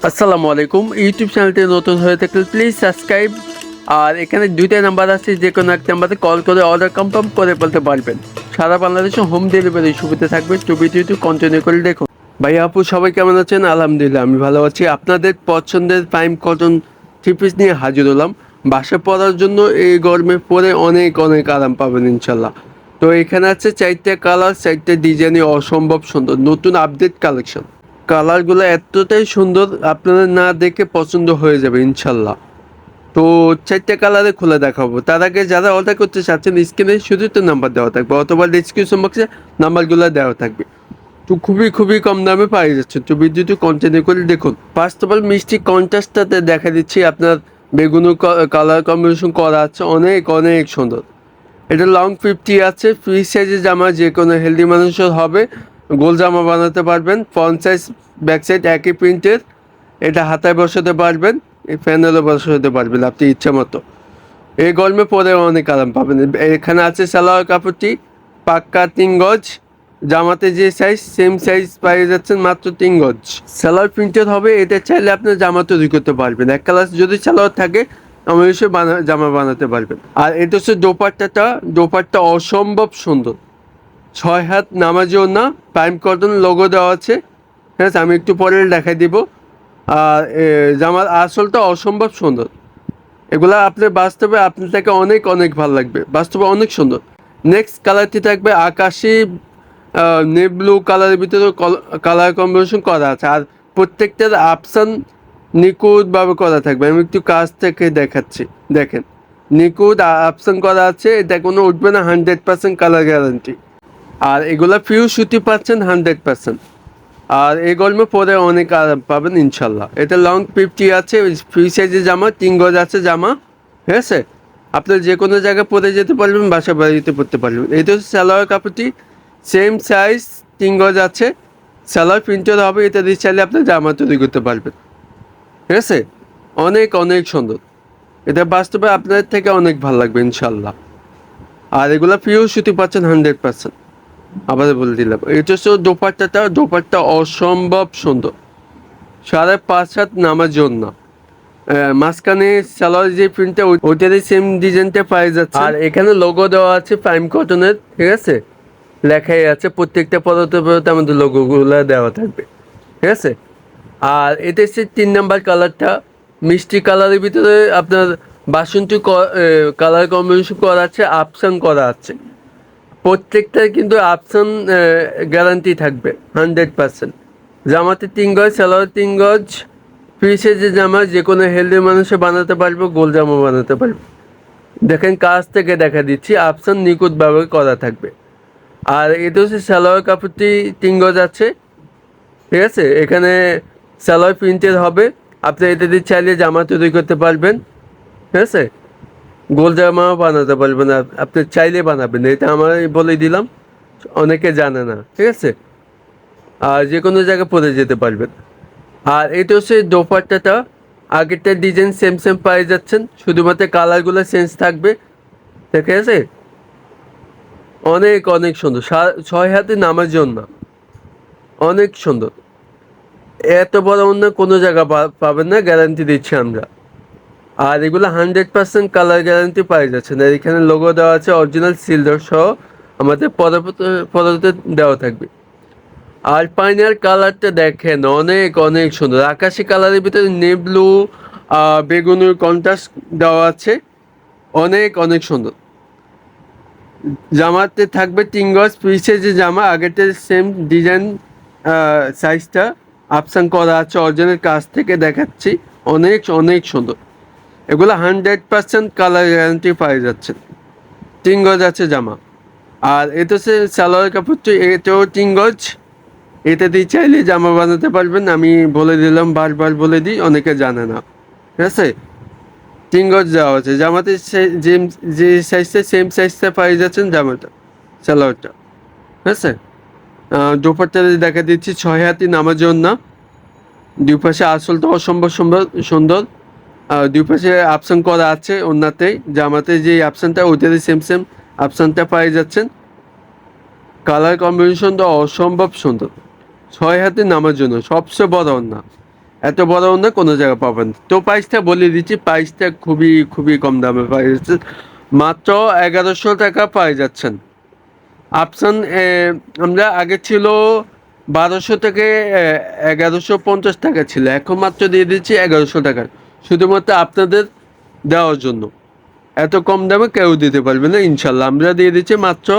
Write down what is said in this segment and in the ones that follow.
আসসালামু আলাইকুম। ইউটিউব চ্যানেলটি নতুন হয়ে থাকলে প্লিজ সাবস্ক্রাইব। আর এখানে দুইটা নাম্বার আছে, যে কোনো এক নাম্বারে কল করে অর্ডার কনফার্ম করে বলতে পারবেন। সারা বাংলাদেশে হোম ডেলিভারি সুবিধা থাকবে। তো ভিডিওটি কন্টিনিউ করে দেখুন। ভাই আপু সবাই কেমন আছেন? আলহামদুলিল্লাহ আমি ভালো আছি। আপনাদের পছন্দের প্রাইম কটন থ্রি পিস নিয়ে হাজির হলাম। বাসা পরার জন্য এই গরমে পরে অনেক অনেক আরাম পাবেন ইনশাল্লাহ। তো এখানে আছে 4টা কালার, 4টা ডিজাইনে অসম্ভব সুন্দর নতুন আপডেট কালেকশন। কালারগুলো এতটাই সুন্দর, আপনারা না দেখে পছন্দ হয়ে যাবে ইনশাল্লাহ। তো 4টা কালারে খুলে দেখাবো। তার আগে যারা অর্ডার করতে চাচ্ছেন স্ক্রিনে শুধু তো নাম্বার দেওয়া থাকবে, অথবা ডিসক্রিপশন বক্সে নাম্বারগুলো দেওয়া থাকবে। তো খুবই খুবই কম দামে পাই যাচ্ছে। তো ভিডিওটি কন্টিনিউ করে দেখুন। ফার্স্ট অফ অল মিষ্টি কন্ট্রাস্টটাতে দেখা দিচ্ছি আপনার বেগুনি কালার কম্বিনেশন করা আছে, অনেক অনেক সুন্দর। এটা লং 50 আছে, ফ্রি সাইজের জামা, যে কোনো হেলদি মানুষের হবে। গোল জামা বানাতে পারবেন, ফ্রন্ট সাইজ ব্যাক সাইড একই প্রিন্টের। এটা হাতায় বসাতে পারবেন, এই প্যানেলও বসাতে পারবেন আপনি ইচ্ছা মতো। এই গরমে পরে অনেক আরাম পাবেন। এখানে আছে সালোয়ার কাপড়টি পাক্কা 3 গজ, জামাতে যে সাইজ সেম সাইজ পেয়ে যাচ্ছেন মাত্র 3 গজ। সালোয়ার প্রিন্টেড হবে, এটা চাইলে আপনার জামা তৈরি করতে পারবেন। এক কালার যদি সালোয়ার থাকে অবশ্যই জামা বানাতে পারবেন। আর এটা হচ্ছে দোপাট্টা অসম্ভব সুন্দর। 6 হাত নামাজেও না, প্রাইম কটন লোগো দেওয়া আছে। হ্যাঁ, আমি একটু পরে দেখাই দিব। আর জামার আসলটা অসম্ভব সুন্দর। এগুলা আপনার বাস্তবে আপনার থেকে অনেক অনেক ভালো লাগবে, বাস্তবে অনেক সুন্দর। নেক্সট কালারটি থাকবে আকাশি নেভি ব্লু কালারের ভিতরে কালার কম্বিনেশন করা আছে। আর প্রত্যেকটার অপশান নিখুঁতভাবে করা থাকবে। আমি একটু কাছ থেকে দেখাচ্ছি, দেখেন নিখুঁত অপশান করা আছে। এটা কোনো উঠবে না, 100% কালার গ্যারান্টি। আর এগুলা ফিউ সুতি পাচ্ছেন 100%। আর এই গরমে পরে অনেক আরাম পাবেন ইনশাল্লাহ। এটা লং 50 আছে, ফ্রি সাইজের জামা, 3 গজ আছে জামা। ঠিক আছে, আপনার যে কোনো জায়গায় পরে যেতে পারবেন, বাসা বাড়িতে পরতে পারবেন। এটা হচ্ছে সালোয়ার কাপড়টি, সেম সাইজ 3 গজ আছে, সালোয়ার প্রিন্টেড হবে। এটা দিয়ে চাইলে আপনার জামা তৈরি করতে পারবেন। ঠিক আছে, অনেক অনেক সুন্দর। এটা বাস্তবে আপনাদের থেকে অনেক ভালো লাগবে ইনশাল্লাহ। আর এগুলা পিওর সুতি পাচ্ছেন 100%। আবার বলে দিলাম, এটা হচ্ছে দোপাট্টা অসম্ভব সুন্দর। 5.5 হাত নামার জন্য মাঝখানে সালোয়ার যে প্রিন্টটা ওইটারই সেম ডিজাইনটা পাই যাচ্ছে। আর এখানে লোগো দেওয়া আছে প্রাইম কটনের। ঠিক আছে, লেখাই আছে প্রত্যেকটা পদার্থ আমাদের লোগোগুলো দেওয়া থাকবে। ঠিক আছে, আর এটা হচ্ছে 3 নাম্বার কালারটা, মিষ্টি কালারের ভিতরে আপনার বাসন্তী কালার কম্বিনেশন করা আছে, আপসান করা আছে। প্রত্যেকটার কিন্তু আপসান গ্যারান্টি থাকবে 100%। জামাতে 3 গজ, সালোয়ার 3 গজ, ফ্রি সাইজের জামা, যে কোনো হেলদি মানুষে বানাতে পারবে, গোল জামা বানাতে পারবে। দেখেন কাছ থেকে দেখা দিচ্ছি, আপসান নিখুঁতভাবে করা থাকবে। আর এটা হচ্ছে সালোয়ার কাপড়টি 3 গজ আছে। ঠিক আছে, এখানে সালোয়ার প্রিন্টের হবে। আপনি এটা দিয়ে চাইলে জামা তৈরি করতে পারবেন। ঠিক আছে, গোল জামা বানাতে পারবেন, আপনি চাইলে বানাবেন। এটা আমার বলে দিলাম, অনেকে জানে না। ঠিক আছে, আর যে কোনো জায়গায় পরে যেতে পারবেন। আর এটা হচ্ছে দোপাট্টাটা, আগেরটা ডিজাইন সেম সেম পেয়ে যাচ্ছেন, শুধুমাত্র কালারগুলো চেঞ্জ থাকবে। ঠিক আছে, অনেক অনেক সুন্দর। 6 হাতে নামার জন্য অনেক সুন্দর। এত বড় অন্য কোনো জায়গা পাবেন না, গ্যারান্টি দিচ্ছি আমরা। আর এগুলো 100% কালার গ্যারান্টি পাই যাচ্ছেন। আর এখানে লোগো দেওয়া আছে অরিজিনাল সিলভার সহ, আমাদের পদার্থ দেওয়া থাকবে। আর পাইনার কালারটা দেখেন অনেক অনেক সুন্দর। আকাশি কালারের ভিতরে নেভি ব্লু বেগুনের কন্ট্রাস্ট দেওয়া আছে, অনেক অনেক সুন্দর। জামাতে থাকবে 3 গজ, ফ্রি সাইজের জামা, আগেরটার সেম ডিজাইন সাইজটা আপসান করা আছে। অরিজিনাল কাছ থেকে দেখাচ্ছি, অনেক অনেক সুন্দর। এগুলো 100% কালার গ্যারান্টি পাই যাচ্ছে। 3 গজ আছে জামা। আর এটা হচ্ছে সালোয়ার কাপড়টি, এটাও 3 গজ। এটা দিয়ে চাইলে জামা বানাতে পারবেন। আমি বলে দিলাম, বারবার বলে দিই, অনেকে জানে না। ঠিক আছে, 3 গজ দেওয়া আছে জামাতে, যে সাইজটা সেম সাইজটা পাই যাচ্ছেন জামাটা, সালোয়ারটা। ঠিক আছে, দোপাট্টা দেখা দিচ্ছি 6 হাতি নামার জন্য। দুই পাশে আসলটা অসম্ভব সুন্দর। দুই পাশে আপসান করা আছে ওনাতেই, জামাতে যে আপসানটা ওইটাতে সেম সেম আপসানটা পাই যাচ্ছেন। কালার কম্বিনেশনটা অসম্ভব সুন্দর। 6 হাতে নামার জন্য সবচেয়ে বড় ওন্না, এত বড় ওড়না কোনো জায়গায় পাবেন না। তো প্রাইসটা বলে দিচ্ছি, প্রাইসটা খুবই খুবই কম দামে পাওয়া যাচ্ছে, মাত্র 1100 টাকা পাওয়া যাচ্ছেন। অপশান আমরা আগে ছিল 1200 থেকে 1150 টাকা ছিল, এখন মাত্র দিয়ে দিচ্ছি 1100 টাকা, শুধুমাত্র আপনাদের দেওয়ার জন্য। এত কম দামে কেউ দিতে পারবে না ইনশাল্লাহ, আমরা দিয়ে দিচ্ছি মাত্র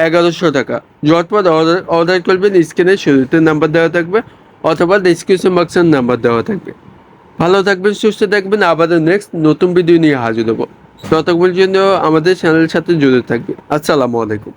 1100 টাকা। ঝটপট অর্ডার করবেন, স্ক্রিনে শুরুতে নাম্বার দেওয়া থাকবে অথবা ডিসক্রিপশন বক্সের নাম্বার দেওয়া থাকবে। ভালো থাকবেন, সুস্থ থাকবেন, আবারও নেক্সট নতুন ভিডিও নিয়ে হাজির হবো। ততক্ষণ জন্য আমাদের চ্যানেলের সাথে জুড়ে থাকবে। আসসালামু আলাইকুম।